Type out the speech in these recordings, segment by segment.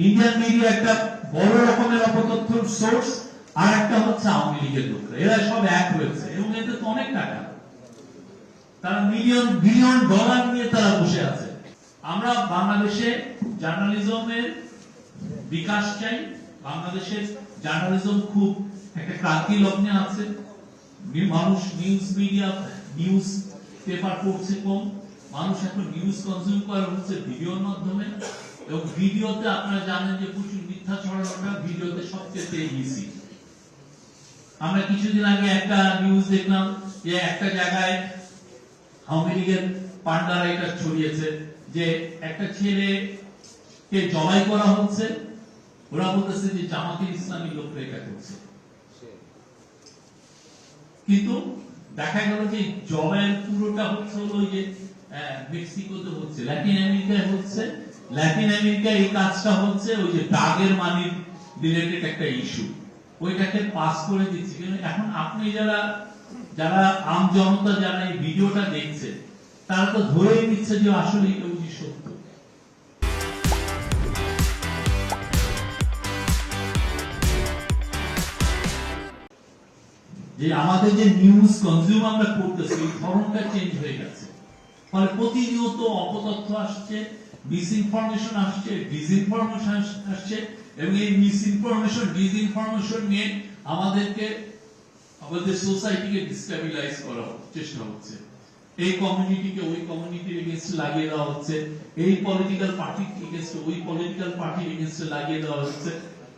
Indian media একটা বড় রকমের অপতথ্যের সোর্স, আর একটা হচ্ছে আওয়ামী লীগের লোকরা। এরা সব এক হয়েছে এবং এতে তো অনেক টাকা, তারা মিলিয়ন বিলিয়ন ডলার নিয়ে তারা বসে আছে। আমরা বাংলাদেশে জার্নালিজমের বিকাশ চাই। বাংলাদেশের জার্নালিজম খুব একটা ক্রান্তি লগ্নে আছে। মানুষ নিউজ মিডিয়া, নিউজ পেপার পড়ছে কম, মানুষ এখন নিউজ কনজিউম করে হচ্ছে ভিডিওর মাধ্যমে। এবং ভিডিওতে আপনারা জানেন যে প্রচুর মিথ্যা ছড়ানোটা ভিডিওতে সবচেয়ে বেশি। আমরা কিছুদিন আগে একটা নিউজ দেখলাম যে একটা জায়গায় আওয়ামী লীগের পান্ডারা এটা ছড়িয়েছে যে একটা ছেলেকে জবাই করা হচ্ছে, ওরা বলতেছে যে জামাতের ইসলামী লোকরা এটা করছে। কিন্তু দেখা গেল যে জবাইয়ের পুরোটা হচ্ছে হলো যে মেক্সিকোতে হচ্ছে, ল্যাটিন আমেরিকায় হচ্ছে। ল্যাটিন আমেরিকায় এই কাজটা হচ্ছে ওই যে ড্রাগের মানি রিলেটেড একটা ইস্যু, ওইটাকে পাস করে দিচ্ছে। কিন্তু এখন আপনি যারা আম জনতা যারা এই ভিডিওটা দেখছে, তারা তো ধরেই নিচ্ছে যে আসলে এটা বুঝি সত্য। যে আমাদের যে নিউজ কনজিউম আমরা করতেছি এই ধরনটা চেঞ্জ হয়ে গেছে। ফলে প্রতিনিয়ত অপতথ্য আসছে, মিসইনফরমেশন আসছে, ডিসইনফরমেশন আসছে, এবং এই মিসইনফরমেশন ডিসইনফরমেশন নিয়ে আমাদের সোসাইটিকে ডিস্টেবিলাইজ করার চেষ্টা হচ্ছে। এই কমিউনিটিকে ওই কমিউনিটির এগেইনস্টে লাগিয়ে দেওয়া হচ্ছে, এই পলিটিক্যাল পার্টির এগেইনস্টে ওই পলিটিক্যাল পার্টির এগেইনস্টে লাগিয়ে দেওয়া হচ্ছে।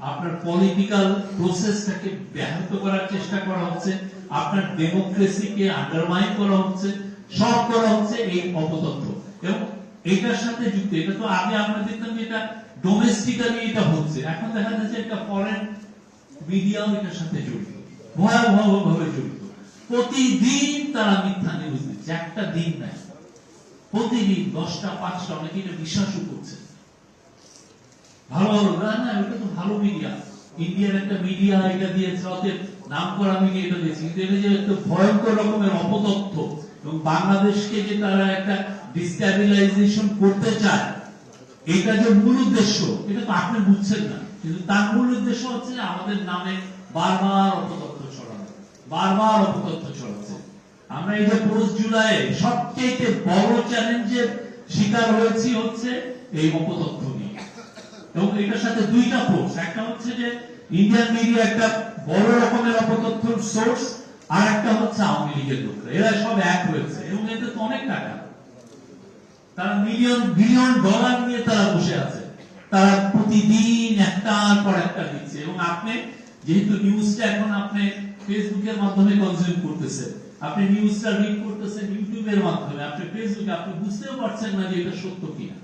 আপনার পলিটিক্যাল প্রসেসটাকে ব্যাহত করার চেষ্টা করা হচ্ছে, আপনার ডেমোক্রেসিকে আন্ডারমাইন করা হচ্ছে, সব করা হচ্ছে এই অপতথ্য। এবং এটার সাথে যুক্ত, এটা তো আগে আমরা দেখতাম যে এটা ডোমেস্টিক্যালি এটা হচ্ছে, এখন দেখা যাচ্ছে একটা ফরেন মিডিয়াও এটার সাথে জড়িত, ভয়াবহভাবে জড়িত। প্রতিদিন তারা মিথ্যা নিউজ দিচ্ছে, একটা দিন নাই, প্রতিদিন 10টা 5টা, অনেকে এটা বিশ্বাসও করছে। ভালো না, এটা তো ভালো মিডিয়া, ইন্ডিয়ার একটা মিডিয়া এটা দিয়েছে, অতএব নাম করা মিডিয়া এটা দিয়েছে। কিন্তু এটা যে একটা ভয়ঙ্কর রকমের অপতথ্য এবং বাংলাদেশকে যে তারা একটা ডিস্টেবিলাইজেশন করতে চায়, এটা যে মূল উদ্দেশ্য এটা তো আপনি বুঝছেন না। কিন্তু তার মূল উদ্দেশ্য হচ্ছে আমাদের নামে বারবার অপতথ্য ছড়ানো, বারবার অপতথ্য ছড়াচ্ছে। আমরা এই যে 5 জুলাই সবচেয়ে বড় চ্যালেঞ্জের শিকার হয়েছি হচ্ছে এই অপতথ্য নিয়ে। এবং এটার সাথে দুইটা ফোর্স, একটা হচ্ছে যে ইন্ডিয়ান মিডিয়া একটা বড় রকমের অপতথ্যের সোর্স, আর একটা হচ্ছে আওয়ামী লীগের লোকরা। এরা সব এক হয়েছে এবং এতে তো অনেক টাকা, তারা মিলিয়ন বিলিয়ন ডলার নিয়ে তারা বসে আছে। তারা প্রতিদিন একটার পর একটা দিচ্ছে। এবং আপনি যেহেতু নিউজটা এখন আপনি ফেসবুকের মাধ্যমে কনজিউম করতেছেন, আপনি নিউজটা রিড করতেছেন ইউটিউবের মাধ্যমে, আপনি ফেসবুকে, আপনি বুঝতেও পারছেন না যে এটা সত্য কিনা।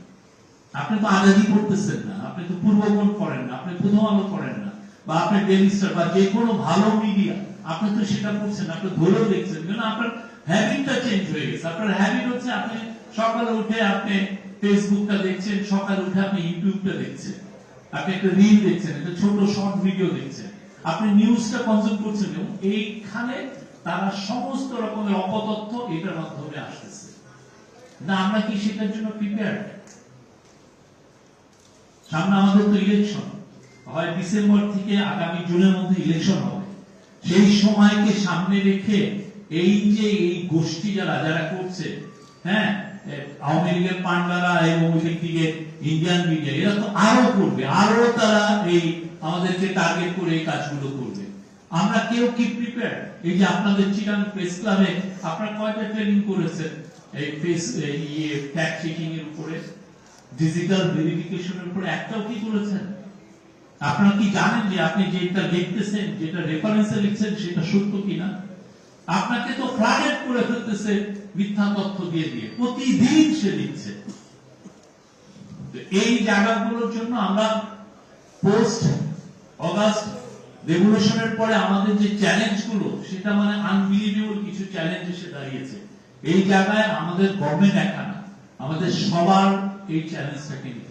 আপনি তো আজাদি করতেছেন না, আপনি তো পূর্বকোণ করেন না, আপনি প্রথম আলো করেন না, বা আপনি ডেইলি স্টার বা যে কোনো ভালো মিডিয়া আপনি তো সেটা করছেন, আপনি ধরেও দেখছেন। কারণ আপনার হ্যাবিটটা চেঞ্জ হয়ে গেছে। আপনার হ্যাবিট হচ্ছে আপনি সকালে উঠে আপনি ফেসবুকটা দেখছেন, সকালে উঠে আপনি ইউটিউবটা দেখছেন, আপনি একটা রিল দেখছেন, একটা ছোট শর্ট ভিডিও দেখছেন, আপনি নিউজটা কনজিউম করছেন। এবং এইখানে তারা সমস্ত রকমের অপতথ্য এটার মাধ্যমে আসতেছে না। আমরা কি সেটার জন্য প্রিপেয়ার? সামনে আমাদের তো ইলেকশন, হয় ডিসেম্বর থেকে আগামী জুনের মধ্যে ইলেকশন হবে। সেই সময়কে সামনে রেখে এই যে এই গোষ্ঠী যারা করছে, হ্যাঁ, আওয়ামী লীগের পান্ডারা এবং ইন্ডিয়ান মিডিয়া, এরা তো আরো করবে, আরো তারা এই আমাদেরকে টার্গেট করে এই কাজগুলো করবে। আমরা কেউ কি প্রিপেয়ার? এই যে আপনাদের চিরাং প্রেস ক্লাবে আপনারা কয়টা ট্রেনিং করেছেন এই ফ্যাক্ট চেকিং এর উপরে, ডিজিটাল ভেরিফিকেশনের উপরে একটাও কি করেছেন? আপনারা কি জানেন যে আপনি যেটা দেখতেছেন, যেটা রেফারেন্সে লিখছেন সেটা সত্য কিনা? আপনাকে তো ফ্লাডেড করে ফেলতেছে মিথ্যা তথ্য দিয়ে দিয়ে, প্রতিদিন সে লিখছে। এই জায়গাগুলোর জন্য আমরা পোস্ট অগাস্ট রেভলিউশনের পরে আমাদের যে চ্যালেঞ্জ গুলো, সেটা মানে আনবিলিভেবল কিছু চ্যালেঞ্জ এসে দাঁড়িয়েছে। এই জায়গায় আমাদের গভর্নমেন্ট একা না, আমাদের সবার এই চ্যালেঞ্জটাকে নিতে